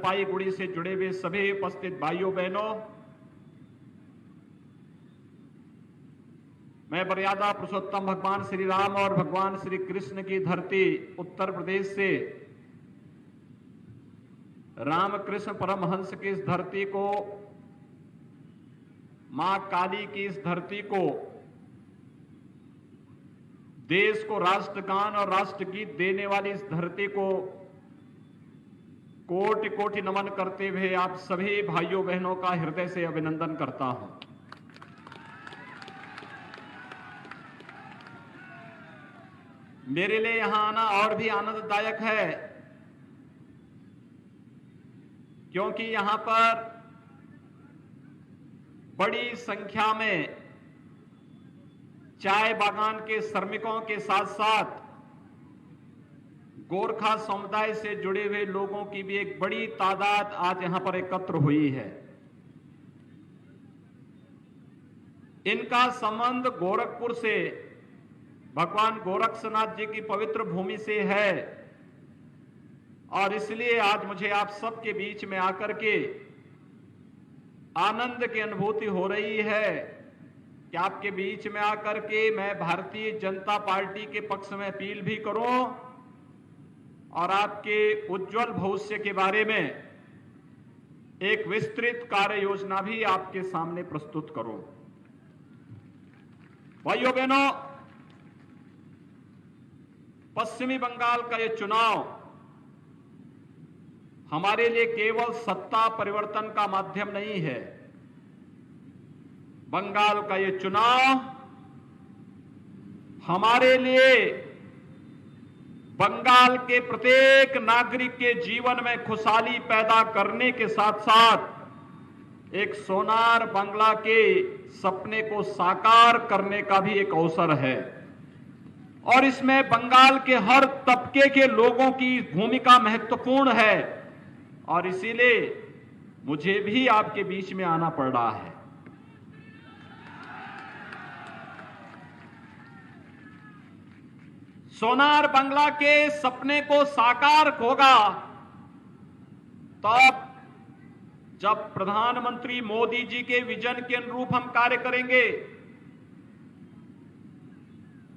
जलपाईगुड़ी से जुड़े हुए सभी उपस्थित भाइयों बहनों, मैं मर्यादा पुरुषोत्तम भगवान श्री राम और भगवान श्री कृष्ण की धरती उत्तर प्रदेश से रामकृष्ण परमहंस की इस धरती को, मां काली की इस धरती को, देश को राष्ट्रगान और राष्ट्रगीत देने वाली इस धरती को कोटि कोटि नमन करते हुए आप सभी भाइयों बहनों का हृदय से अभिनंदन करता हूं। मेरे लिए यहां आना और भी आनंददायक है, क्योंकि यहां पर बड़ी संख्या में चाय बागान के श्रमिकों के साथ साथ गोरखा समुदाय से जुड़े हुए लोगों की भी एक बड़ी तादाद आज यहां पर एकत्र हुई है। इनका संबंध गोरखपुर से, भगवान गोरक्षनाथ जी की पवित्र भूमि से है और इसलिए आज मुझे आप सबके बीच में आकर के आनंद की अनुभूति हो रही है कि आपके बीच में आकर के मैं भारतीय जनता पार्टी के पक्ष में अपील भी करूं और आपके उज्जवल भविष्य के बारे में एक विस्तृत कार्य योजना भी आपके सामने प्रस्तुत करूं। भाइयों बहनों, पश्चिमी बंगाल का यह चुनाव हमारे लिए केवल सत्ता परिवर्तन का माध्यम नहीं है। बंगाल का यह चुनाव हमारे लिए बंगाल के प्रत्येक नागरिक के जीवन में खुशहाली पैदा करने के साथ साथ एक सोनार बंगला के सपने को साकार करने का भी एक अवसर है और इसमें बंगाल के हर तबके के लोगों की भूमिका महत्वपूर्ण है और इसीलिए मुझे भी आपके बीच में आना पड़ रहा है। सोनार बंगला के सपने को साकार होगा तब जब प्रधानमंत्री मोदी जी के विजन के अनुरूप हम कार्य करेंगे।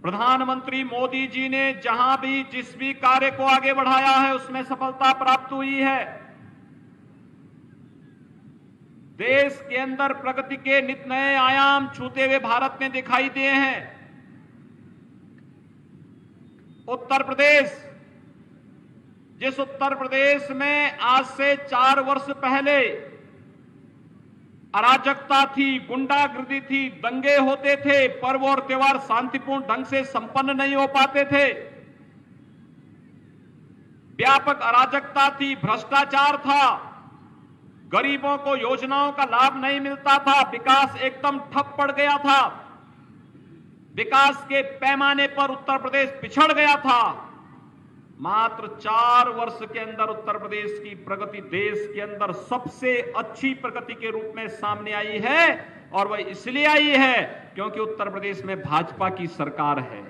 प्रधानमंत्री मोदी जी ने जहां भी जिस भी कार्य को आगे बढ़ाया है उसमें सफलता प्राप्त हुई है। देश के अंदर प्रगति के नित नए आयाम छूते हुए भारत में दिखाई दिए हैं। उत्तर प्रदेश, जिस उत्तर प्रदेश में आज से 4 वर्ष पहले अराजकता थी, गुंडागर्दी थी, दंगे होते थे, पर्व और त्योहार शांतिपूर्ण ढंग से संपन्न नहीं हो पाते थे, व्यापक अराजकता थी, भ्रष्टाचार था, गरीबों को योजनाओं का लाभ नहीं मिलता था, विकास एकदम ठप पड़ गया था, विकास के पैमाने पर उत्तर प्रदेश पिछड़ गया था। मात्र 4 वर्ष के अंदर उत्तर प्रदेश की प्रगति देश के अंदर सबसे अच्छी प्रगति के रूप में सामने आई है और वह इसलिए आई है क्योंकि उत्तर प्रदेश में भाजपा की सरकार है।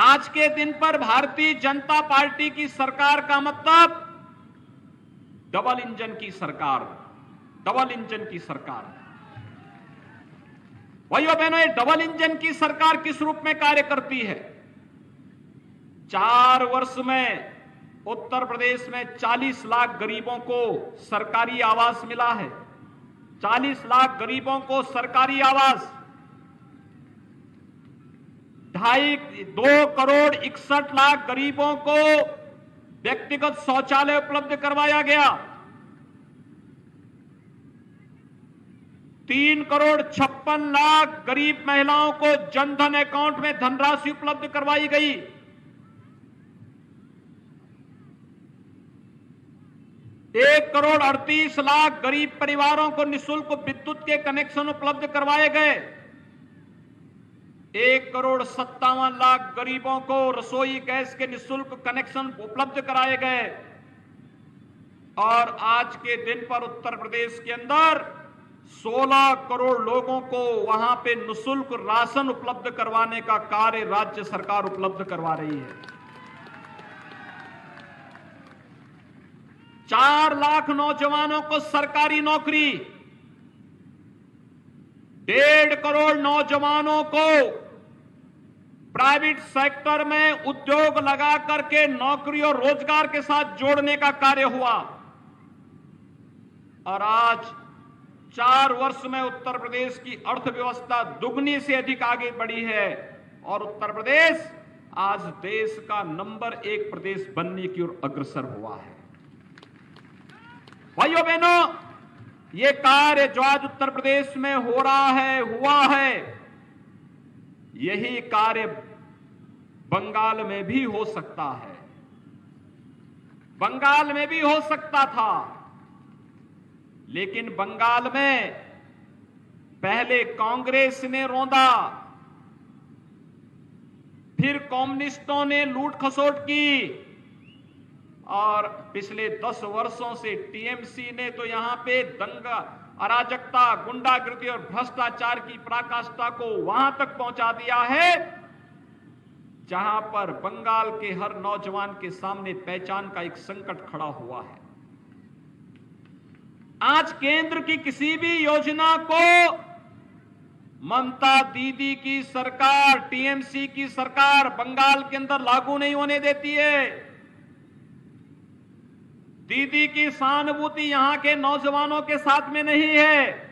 आज के दिन पर भारतीय जनता पार्टी की सरकार का मतलब डबल इंजन की सरकार, डबल इंजन की सरकार। भाइयों बहनों, ये डबल इंजन की सरकार किस रूप में कार्य करती है? 4 वर्ष में उत्तर प्रदेश में 40 लाख गरीबों को सरकारी आवास मिला है। 40 लाख गरीबों को सरकारी आवास, 2 करोड़ 61 लाख गरीबों को व्यक्तिगत शौचालय उपलब्ध करवाया गया। 3 करोड़ 56 लाख गरीब महिलाओं को जनधन अकाउंट में धनराशि उपलब्ध करवाई गई। 1 करोड़ 38 लाख गरीब परिवारों को निःशुल्क विद्युत के कनेक्शन उपलब्ध करवाए गए। 1 करोड़ 57 लाख गरीबों को रसोई गैस के निःशुल्क कनेक्शन उपलब्ध कराए गए और आज के दिन पर उत्तर प्रदेश के अंदर 16 करोड़ लोगों को वहां पे निःशुल्क राशन उपलब्ध करवाने का कार्य राज्य सरकार उपलब्ध करवा रही है। 4 लाख नौजवानों को सरकारी नौकरी, 1.5 करोड़ नौजवानों को प्राइवेट सेक्टर में उद्योग लगा करके नौकरी और रोजगार के साथ जोड़ने का कार्य हुआ। और आज 4 वर्ष में उत्तर प्रदेश की अर्थव्यवस्था दुगनी से अधिक आगे बढ़ी है और उत्तर प्रदेश आज देश का नंबर 1 प्रदेश बनने की ओर अग्रसर हुआ है। भाइयों बहनों, ये कार्य जो आज उत्तर प्रदेश में हो रहा है, हुआ है, यही कार्य बंगाल में भी हो सकता है, बंगाल में भी हो सकता था। लेकिन बंगाल में पहले कांग्रेस ने रौंदा, फिर कम्युनिस्टों ने लूट खसोट की और पिछले 10 वर्षों से टीएमसी ने तो यहां पे दंगा, अराजकता, गुंडागर्दी और भ्रष्टाचार की पराकाष्ठा को वहां तक पहुंचा दिया है जहां पर बंगाल के हर नौजवान के सामने पहचान का एक संकट खड़ा हुआ है। आज केंद्र की किसी भी योजना को ममता दीदी की सरकार, टीएमसी की सरकार बंगाल के अंदर लागू नहीं होने देती है। दीदी की सहानुभूति यहां के नौजवानों के साथ में नहीं है,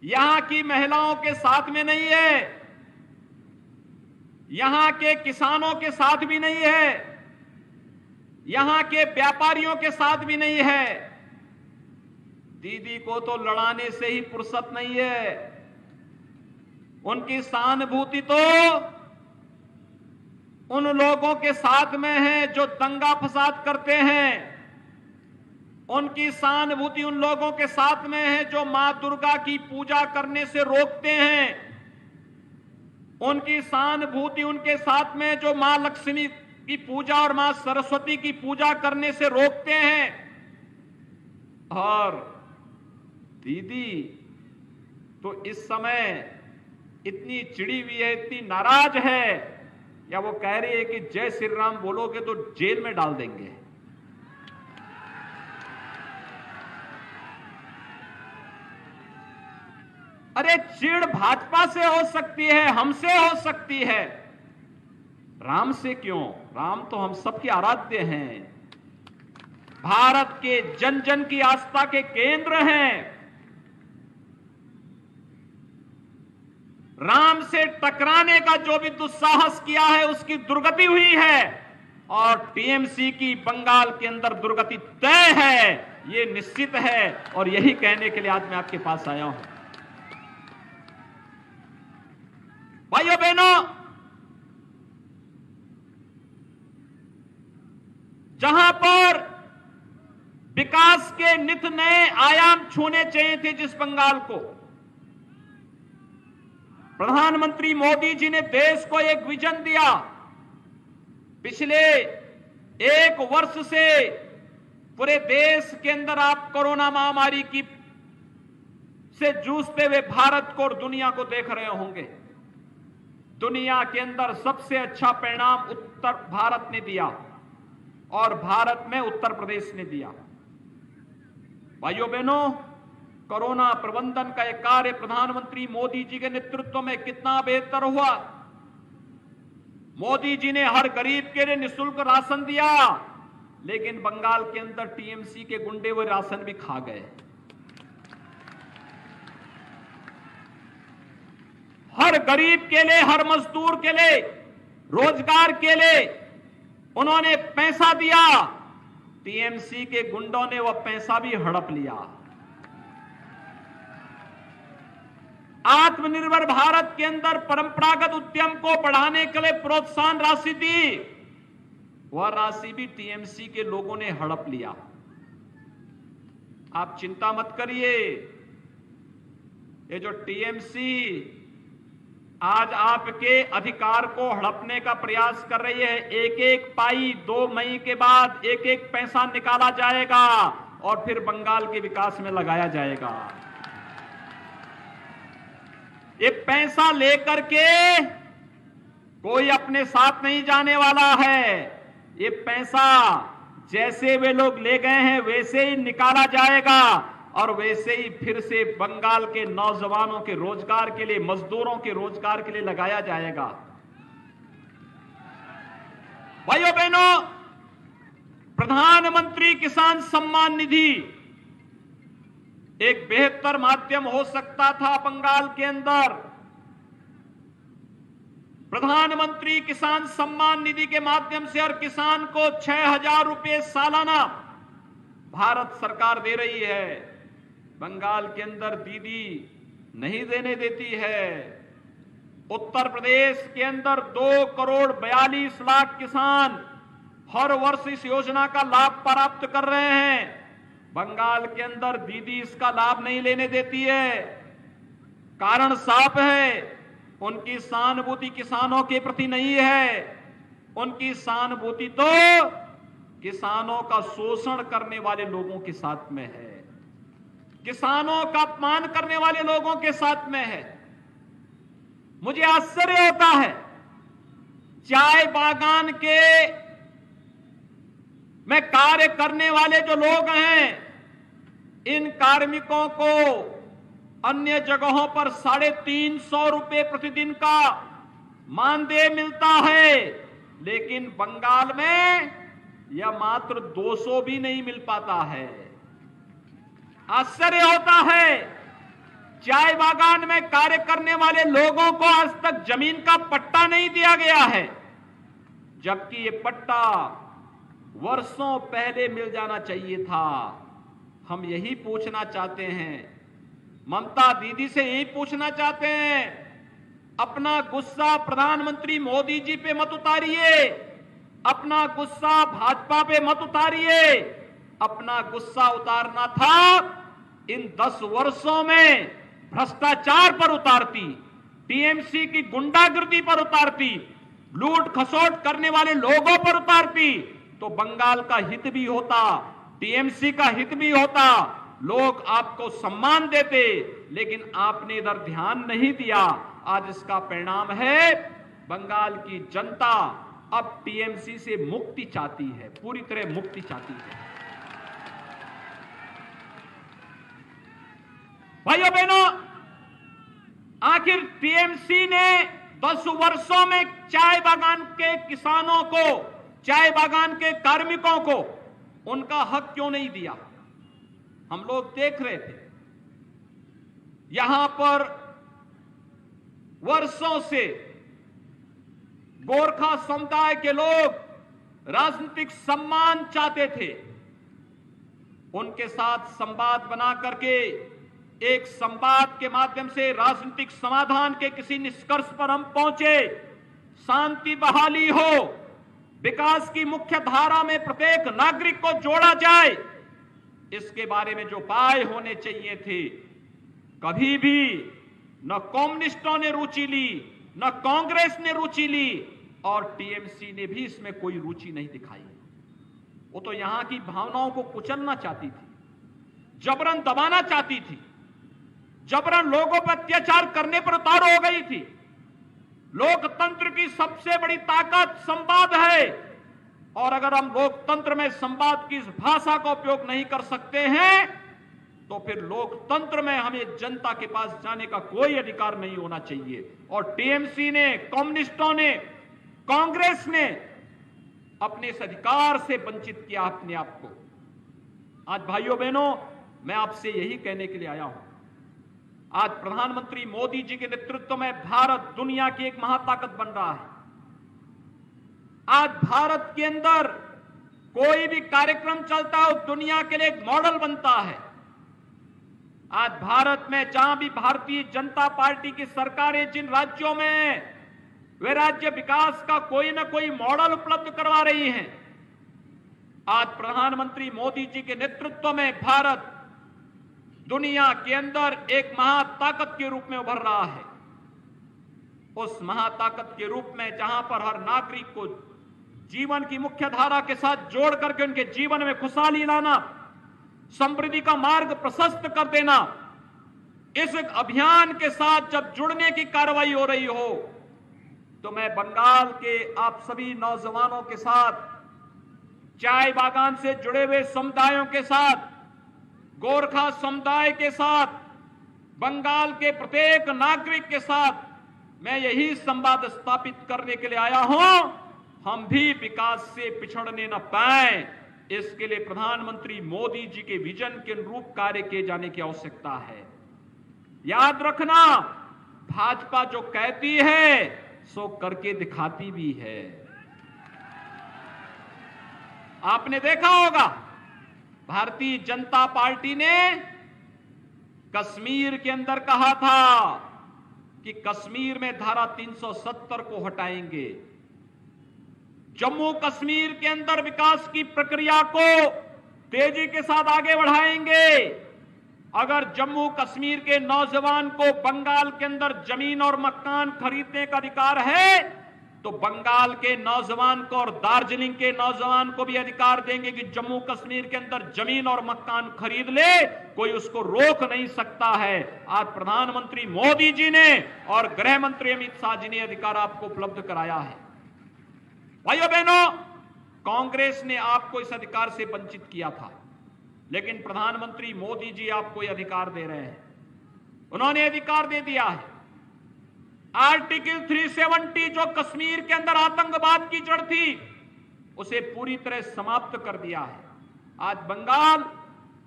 यहां की महिलाओं के साथ में नहीं है, यहां के किसानों के साथ भी नहीं है, यहां के व्यापारियों के साथ भी नहीं है। दीदी को तो लड़ाने से ही फुर्सत नहीं है। उनकी सहानुभूति तो उन लोगों के साथ में है जो दंगा फसाद करते हैं। उनकी सहानुभूति उन लोगों के साथ में है जो मां दुर्गा की पूजा करने से रोकते हैं। उनकी सहानुभूति उनके साथ में जो मां लक्ष्मी की पूजा और मां सरस्वती की पूजा करने से रोकते हैं। और दीदी तो इस समय इतनी चिड़ी हुई है, इतनी नाराज है, या वो कह रही है कि जय श्री राम बोलोगे तो जेल में डाल देंगे। अरे चिढ़ भाजपा से हो सकती है, हमसे हो सकती है, राम से क्यों? राम तो हम सबके आराध्य हैं, भारत के जन जन की आस्था के केंद्र हैं। राम से टकराने का जो भी दुस्साहस किया है उसकी दुर्गति हुई है और टीएमसी की बंगाल के अंदर दुर्गति तय है, ये निश्चित है। और यही कहने के लिए आज मैं आपके पास आया हूं। भाइयों बहनों, जहां पर विकास के नित नए आयाम छूने चाहिए थे जिस बंगाल को, प्रधानमंत्री मोदी जी ने देश को एक विजन दिया। पिछले 1 वर्ष से पूरे देश के अंदर आप कोरोना महामारी की से जूझते हुए भारत को और दुनिया को देख रहे होंगे। दुनिया के अंदर सबसे अच्छा परिणाम उत्तर भारत ने दिया और भारत में उत्तर प्रदेश ने दिया। भाइयों बहनों, कोरोना प्रबंधन का एक कार्य प्रधानमंत्री मोदी जी के नेतृत्व में कितना बेहतर हुआ। मोदी जी ने हर गरीब के लिए निःशुल्क राशन दिया, लेकिन बंगाल के अंदर टीएमसी के गुंडे वो राशन भी खा गए। हर गरीब के लिए, हर मजदूर के लिए, रोजगार के लिए उन्होंने पैसा दिया, टीएमसी के गुंडों ने वह पैसा भी हड़प लिया। आत्मनिर्भर भारत के अंदर परंपरागत उद्यम को बढ़ाने के लिए प्रोत्साहन राशि दी, वह राशि भी टीएमसी के लोगों ने हड़प लिया। आप चिंता मत करिए, ये जो टीएमसी आज आपके अधिकार को हड़पने का प्रयास कर रही है, एक एक पाई 2 मई के बाद एक एक पैसा निकाला जाएगा और फिर बंगाल के विकास में लगाया जाएगा। ये पैसा लेकर के कोई अपने साथ नहीं जाने वाला है। ये पैसा जैसे वे लोग ले गए हैं वैसे ही निकाला जाएगा और वैसे ही फिर से बंगाल के नौजवानों के रोजगार के लिए, मजदूरों के रोजगार के लिए लगाया जाएगा। भाइयों बहनों, प्रधानमंत्री किसान सम्मान निधि एक बेहतर माध्यम हो सकता था बंगाल के अंदर। प्रधानमंत्री किसान सम्मान निधि के माध्यम से हर किसान को 6,000 रुपए सालाना भारत सरकार दे रही है। बंगाल के अंदर दीदी नहीं देने देती है। उत्तर प्रदेश के अंदर 2,42,00,000 किसान हर वर्ष इस योजना का लाभ प्राप्त कर रहे हैं। बंगाल के अंदर दीदी इसका लाभ नहीं लेने देती है। कारण साफ है, उनकी सहानुभूति किसानों के प्रति नहीं है। उनकी सहानुभूति तो किसानों का शोषण करने वाले लोगों के साथ में है, किसानों का अपमान करने वाले लोगों के साथ में है। मुझे आश्चर्य होता है, चाय बागान के में कार्य करने वाले जो लोग हैं, इन कार्मिकों को अन्य जगहों पर 350 रुपए प्रतिदिन का मानदेय मिलता है, लेकिन बंगाल में यह मात्र 200 भी नहीं मिल पाता है। आश्चर्य होता है, चाय बागान में कार्य करने वाले लोगों को आज तक जमीन का पट्टा नहीं दिया गया है, जबकि ये पट्टा वर्षों पहले मिल जाना चाहिए था। हम यही पूछना चाहते हैं, ममता दीदी से यही पूछना चाहते हैं, अपना गुस्सा प्रधानमंत्री मोदी जी पे मत उतारिए, अपना गुस्सा भाजपा पे मत उतारिए। अपना गुस्सा उतारना था इन 10 वर्षों में भ्रष्टाचार पर उतारती, टीएमसी की गुंडागर्दी पर उतारती, लूट खसोट करने वाले लोगों पर उतारती, तो बंगाल का हित भी होता, टीएमसी का हित भी होता, लोग आपको सम्मान देते। लेकिन आपने इधर ध्यान नहीं दिया। आज इसका परिणाम है, बंगाल की जनता अब टीएमसी से मुक्ति चाहती है, पूरी तरह मुक्ति चाहती है। भाइयों बहनों, आखिर टीएमसी ने 10 वर्षों में चाय बागान के किसानों को, चाय बागान के कार्मिकों को उनका हक क्यों नहीं दिया? हम लोग देख रहे थे, यहां पर वर्षों से गोरखा समुदाय के लोग राजनीतिक सम्मान चाहते थे। उनके साथ संवाद बना करके, एक संवाद के माध्यम से राजनीतिक समाधान के किसी निष्कर्ष पर हम पहुंचे, शांति बहाली हो, विकास की मुख्य धारा में प्रत्येक नागरिक को जोड़ा जाए, इसके बारे में जो उपाय होने चाहिए थे, कभी भी न कम्युनिस्टों ने रुचि ली, न कांग्रेस ने रुचि ली, और टीएमसी ने भी इसमें कोई रुचि नहीं दिखाई। वो तो यहां की भावनाओं को कुचलना चाहती थी, जबरन दबाना चाहती थी, जबरन लोगों पर अत्याचार करने पर उतार हो गई थी। लोकतंत्र की सबसे बड़ी ताकत संवाद है, और अगर हम लोकतंत्र में संवाद की इस भाषा का उपयोग नहीं कर सकते हैं, तो फिर लोकतंत्र में हमें जनता के पास जाने का कोई अधिकार नहीं होना चाहिए। और टीएमसी ने, कम्युनिस्टों ने, कांग्रेस ने अपने इस अधिकार से वंचित किया अपने आप को। आज भाइयों बहनों, मैं आपसे यही कहने के लिए आया हूं, आज प्रधानमंत्री मोदी जी के नेतृत्व में भारत दुनिया की एक महाताकत बन रहा है। आज भारत के अंदर कोई भी कार्यक्रम चलता है, दुनिया के लिए एक मॉडल बनता है। आज भारत में जहां भी भारतीय जनता पार्टी की सरकारें जिन राज्यों में, वे राज्य विकास का कोई ना कोई मॉडल उपलब्ध करवा रही हैं। आज प्रधानमंत्री मोदी जी के नेतृत्व में भारत दुनिया के अंदर एक महाताकत के रूप में उभर रहा है। उस महाताकत के रूप में जहां पर हर नागरिक को जीवन की मुख्य धारा के साथ जोड़ करके उनके जीवन में खुशहाली लाना, समृद्धि का मार्ग प्रशस्त कर देना, इस अभियान के साथ जब जुड़ने की कार्रवाई हो रही हो, तो मैं बंगाल के आप सभी नौजवानों के साथ चाय बागान से जुड़े हुए समुदायों के साथ, गोरखा समुदाय के साथ, बंगाल के प्रत्येक नागरिक के साथ मैं यही संवाद स्थापित करने के लिए आया हूं। हम भी विकास से पिछड़ने न पाए, इसके लिए प्रधानमंत्री मोदी जी के विजन के अनुरूप कार्य किए जाने की आवश्यकता है। याद रखना, भाजपा जो कहती है सो करके दिखाती भी है। आपने देखा होगा, भारतीय जनता पार्टी ने कश्मीर के अंदर कहा था कि कश्मीर में धारा 370 को हटाएंगे, जम्मू कश्मीर के अंदर विकास की प्रक्रिया को तेजी के साथ आगे बढ़ाएंगे। अगर जम्मू कश्मीर के नौजवान को बंगाल के अंदर जमीन और मकान खरीदने का अधिकार है, तो बंगाल के नौजवान को और दार्जिलिंग के नौजवान को भी अधिकार देंगे कि जम्मू कश्मीर के अंदर जमीन और मकान खरीद ले, कोई उसको रोक नहीं सकता है। आज प्रधानमंत्री मोदी जी ने और गृह मंत्री अमित शाह जी ने अधिकार आपको उपलब्ध कराया है। भाइयों बहनों, कांग्रेस ने आपको इस अधिकार से वंचित किया था, लेकिन प्रधानमंत्री मोदी जी आपको यह अधिकार दे रहे हैं। उन्होंने अधिकार दे दिया है। आर्टिकल 370 जो कश्मीर के अंदर आतंकवाद की जड़ थी, उसे पूरी तरह समाप्त कर दिया है। आज बंगाल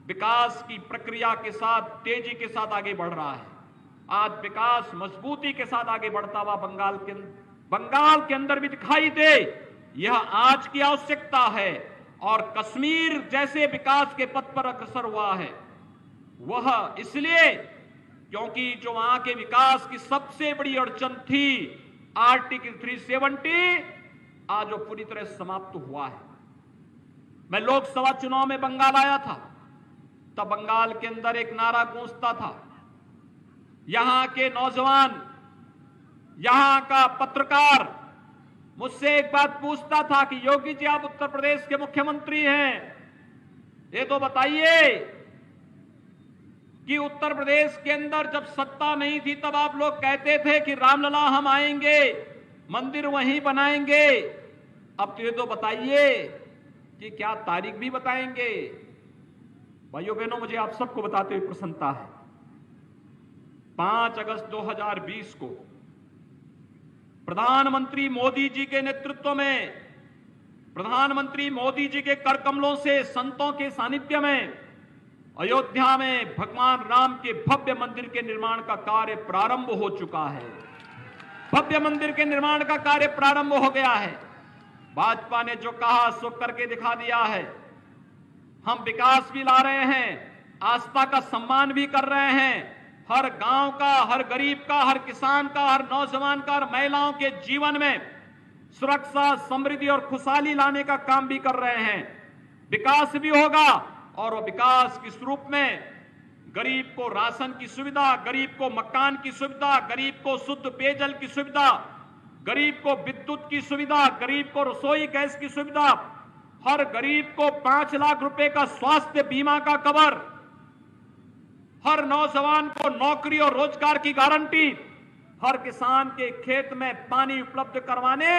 विकास की प्रक्रिया के साथ तेजी के साथ आगे बढ़ रहा है। आज विकास मजबूती के साथ आगे बढ़ता हुआ बंगाल के अंदर भी दिखाई दे, यह आज की आवश्यकता है। और कश्मीर जैसे विकास के पथ पर अग्रसर हुआ है, वह इसलिए क्योंकि जो वहां के विकास की सबसे बड़ी अड़चन थी, आर्टिकल 370, आज वो पूरी तरह समाप्त हुआ है। मैं लोकसभा चुनाव में बंगाल आया था, तब बंगाल के अंदर एक नारा गूंजता था, यहां के नौजवान, यहां का पत्रकार मुझसे एक बात पूछता था कि योगी जी आप उत्तर प्रदेश के मुख्यमंत्री हैं, ये तो बताइए कि उत्तर प्रदेश के अंदर जब सत्ता नहीं थी तब आप लोग कहते थे कि रामलला हम आएंगे, मंदिर वहीं बनाएंगे। अब तो ये तो बताइए कि क्या तारीख भी बताएंगे। भाइयों बहनों, मुझे आप सबको बताते हुए प्रसन्नता है, 5 अगस्त 2020 को प्रधानमंत्री मोदी जी के नेतृत्व में, प्रधानमंत्री मोदी जी के कर कमलों से, संतों के सानिध्य में अयोध्या में भगवान राम के भव्य मंदिर के निर्माण का कार्य प्रारंभ हो चुका है। भव्य मंदिर के निर्माण का कार्य प्रारंभ हो गया है। भाजपा ने जो कहा सो करके दिखा दिया है। हम विकास भी ला रहे हैं, आस्था का सम्मान भी कर रहे हैं। हर गांव का, हर गरीब का, हर किसान का, हर नौजवान का, हर महिलाओं के जीवन में सुरक्षा, समृद्धि और खुशहाली लाने का काम भी कर रहे हैं। विकास भी होगा और वो विकास किस रूप में? गरीब को राशन की सुविधा, गरीब को मकान की सुविधा, गरीब को शुद्ध पेयजल की सुविधा, गरीब को विद्युत की सुविधा, गरीब को रसोई गैस की सुविधा, हर गरीब को 5 लाख रुपए का स्वास्थ्य बीमा का कवर, हर नौजवान को नौकरी और रोजगार की गारंटी, हर किसान के खेत में पानी उपलब्ध करवाने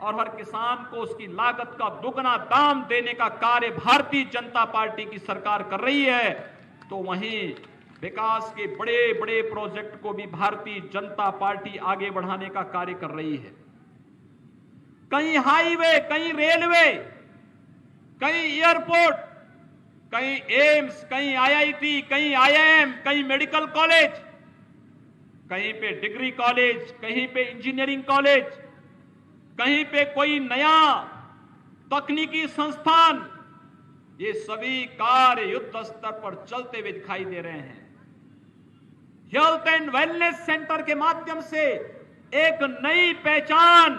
और हर किसान को उसकी लागत का दुगना दाम देने का कार्य भारतीय जनता पार्टी की सरकार कर रही है। तो वहीं विकास के बड़े बड़े प्रोजेक्ट को भी भारतीय जनता पार्टी आगे बढ़ाने का कार्य कर रही है। कहीं हाईवे, कहीं रेलवे, कहीं एयरपोर्ट, कहीं एम्स, कहीं आईआईटी, कहीं आईआईएम, कहीं मेडिकल कॉलेज, कहीं पे डिग्री कॉलेज, कहीं पे इंजीनियरिंग कॉलेज, कहीं पे कोई नया तकनीकी संस्थान, ये सभी कार्य युद्ध स्तर पर चलते हुए दिखाई दे रहे हैं। हेल्थ एंड वेलनेस सेंटर के माध्यम से एक नई पहचान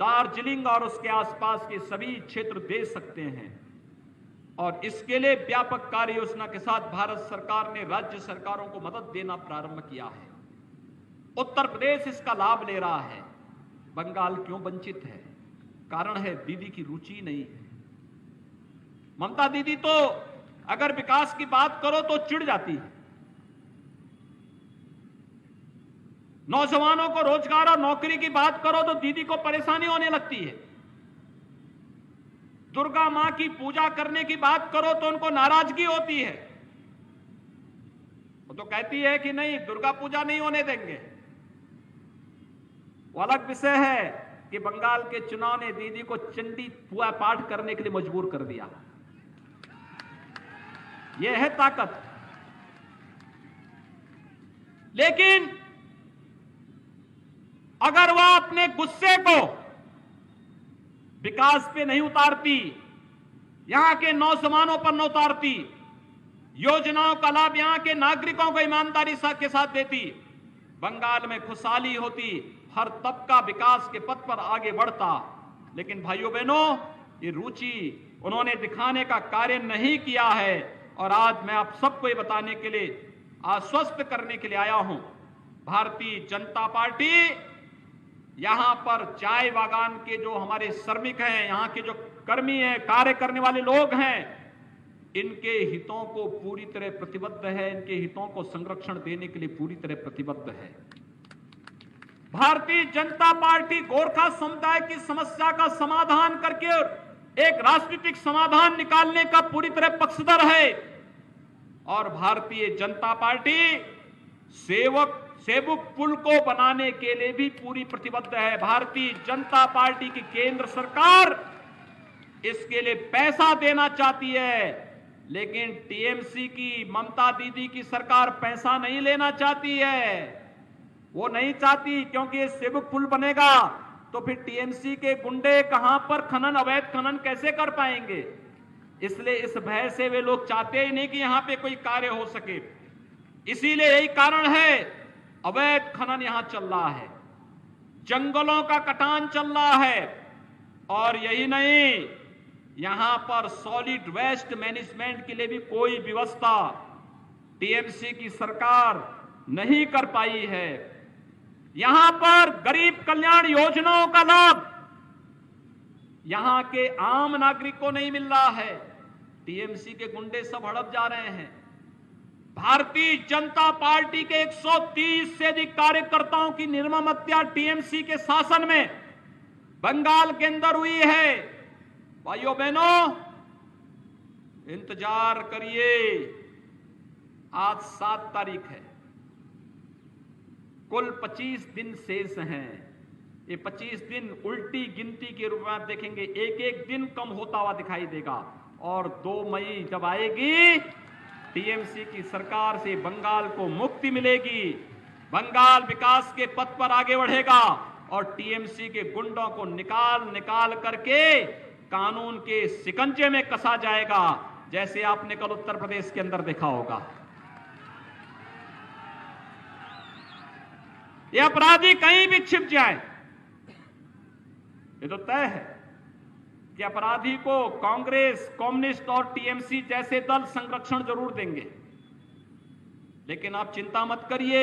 दार्जिलिंग और उसके आसपास के सभी क्षेत्र दे सकते हैं। और इसके लिए व्यापक कार्य योजना के साथ भारत सरकार ने राज्य सरकारों को मदद देना प्रारंभ किया है। उत्तर प्रदेश इसका लाभ ले रहा है। बंगाल क्यों वंचित है? कारण है दीदी की रुचि नहीं है। ममता दीदी तो अगर विकास की बात करो तो चिढ़ जाती है, नौजवानों को रोजगार और नौकरी की बात करो तो दीदी को परेशानी होने लगती है। दुर्गा मां की पूजा करने की बात करो तो उनको नाराजगी होती है। वो तो कहती है कि नहीं, दुर्गा पूजा नहीं होने देंगे। वो अलग विषय है कि बंगाल के चुनाव ने दीदी को चंडी पूजा पाठ करने के लिए मजबूर कर दिया। यह है ताकत। लेकिन अगर वह अपने गुस्से को विकास पे नहीं उतारती, यहां के नौजवानों पर न उतारती, योजनाओं का लाभ यहां के नागरिकों को ईमानदारी के साथ देती, बंगाल में खुशहाली होती, हर तबका विकास के पथ पर आगे बढ़ता। लेकिन भाइयों बहनों, ये रुचि उन्होंने दिखाने का कार्य नहीं किया है। और आज मैं आप सबको ये बताने के लिए, आश्वस्त करने के लिए आया हूं, भारतीय जनता पार्टी यहां पर चाय बागान के जो हमारे श्रमिक हैं, यहां के जो कर्मी हैं, कार्य करने वाले लोग हैं, इनके हितों को पूरी तरह प्रतिबद्ध है, इनके हितों को संरक्षण देने के लिए पूरी तरह प्रतिबद्ध है। भारतीय जनता पार्टी गोरखा समुदाय की समस्या का समाधान करके एक राजनीतिक समाधान निकालने का पूरी तरह पक्षधर है। और भारतीय जनता पार्टी सेवक पुल को बनाने के लिए भी पूरी प्रतिबद्ध है। भारतीय जनता पार्टी की केंद्र सरकार इसके लिए पैसा देना चाहती है, लेकिन टीएमसी की ममता दीदी की सरकार पैसा नहीं लेना चाहती है। वो नहीं चाहती, क्योंकि ये सेवक पुल बनेगा तो फिर टीएमसी के गुंडे कहां पर खनन, अवैध खनन कैसे कर पाएंगे। इसलिए इस भय से वे लोग चाहते ही नहीं कि यहां पे कोई कार्य हो सके। इसीलिए यही कारण है अवैध खनन यहां चल रहा है, जंगलों का कटान चल रहा है। और यही नहीं, यहां पर सॉलिड वेस्ट मैनेजमेंट के लिए भी कोई व्यवस्था टीएमसी की सरकार नहीं कर पाई है। यहां पर गरीब कल्याण योजनाओं का लाभ यहां के आम नागरिक को नहीं मिल रहा है। टीएमसी के गुंडे सब हड़प जा रहे हैं। भारतीय जनता पार्टी के 130 से अधिक कार्यकर्ताओं की निर्मम हत्या टीएमसी के शासन में बंगाल के अंदर हुई है। भाइयों बहनों, इंतजार करिए, आज 7 तारीख है, कुल 25 दिन शेष हैं। ये 25 दिन उल्टी गिनती के रूप में आप देखेंगे, एक एक दिन कम होता हुआ दिखाई देगा। और 2 मई जब आएगी, टीएमसी की सरकार से बंगाल को मुक्ति मिलेगी, बंगाल विकास के पथ पर आगे बढ़ेगा और टीएमसी के गुंडों को निकाल करके कानून के शिकंजे में कसा जाएगा, जैसे आपने कल उत्तर प्रदेश के अंदर देखा होगा। ये अपराधी कहीं भी छिप जाए, ये तो तय है कि अपराधी को कांग्रेस, कम्युनिस्ट और टीएमसी जैसे दल संरक्षण जरूर देंगे। लेकिन आप चिंता मत करिए,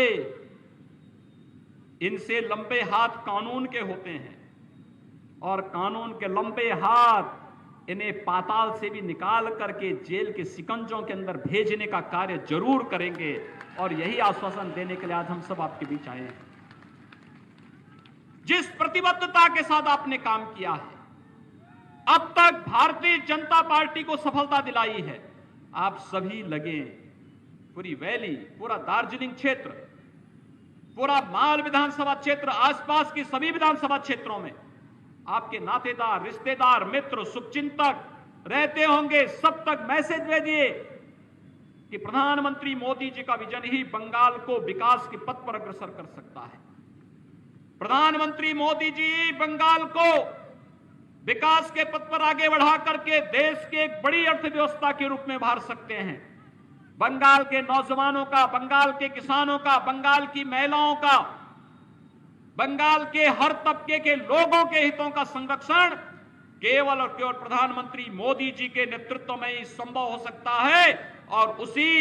इनसे लंबे हाथ कानून के होते हैं और कानून के लंबे हाथ इन्हें पाताल से भी निकाल करके जेल के शिकंजों के अंदर भेजने का कार्य जरूर करेंगे। और यही आश्वासन देने के लिए आज हम सब आपके बीच आए हैं। जिस प्रतिबद्धता के साथ आपने काम किया है, अब तक भारतीय जनता पार्टी को सफलता दिलाई है, आप सभी लगे। पूरी वैली, पूरा दार्जिलिंग क्षेत्र, पूरा माल विधानसभा क्षेत्र, आसपास की सभी विधानसभा क्षेत्रों में आपके नातेदार, रिश्तेदार, मित्र, शुभचिंतक रहते होंगे। सब तक मैसेज भेजिए कि प्रधानमंत्री मोदी जी का विजन ही बंगाल को विकास के पथ पर अग्रसर कर सकता है। प्रधानमंत्री मोदी जी बंगाल को विकास के पथ पर आगे बढ़ा करके देश की एक बड़ी अर्थव्यवस्था के रूप में उभार सकते हैं। बंगाल के नौजवानों का, बंगाल के किसानों का, बंगाल की महिलाओं का, बंगाल के हर तबके के लोगों के हितों का संरक्षण केवल और केवल प्रधानमंत्री मोदी जी के नेतृत्व में ही संभव हो सकता है। और उसी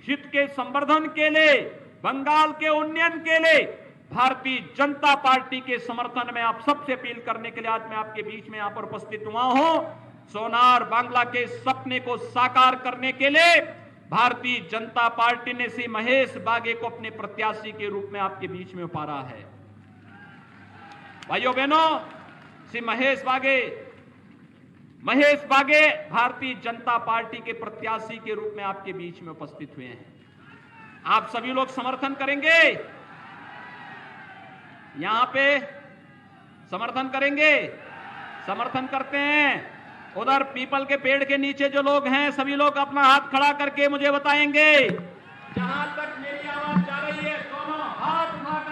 हित के संवर्धन के लिए, बंगाल के उन्नयन के लिए भारतीय जनता पार्टी के समर्थन में आप सबसे अपील करने के लिए आज मैं आपके बीच में यहां पर उपस्थित हुआ हूं। सोनार बांग्ला के सपने को साकार करने के लिए भारतीय जनता पार्टी ने श्री महेश बागे को अपने प्रत्याशी के रूप में आपके बीच में उतारा है। भाइयों बहनों, श्री महेश बागे महेश बागे भारतीय जनता पार्टी के प्रत्याशी के रूप में आपके बीच में उपस्थित हुए हैं। आप सभी लोग समर्थन करेंगे? यहां पे समर्थन करेंगे? समर्थन करते हैं। उधर पीपल के पेड़ के नीचे जो लोग हैं, सभी लोग अपना हाथ खड़ा करके मुझे बताएंगे। जहां तक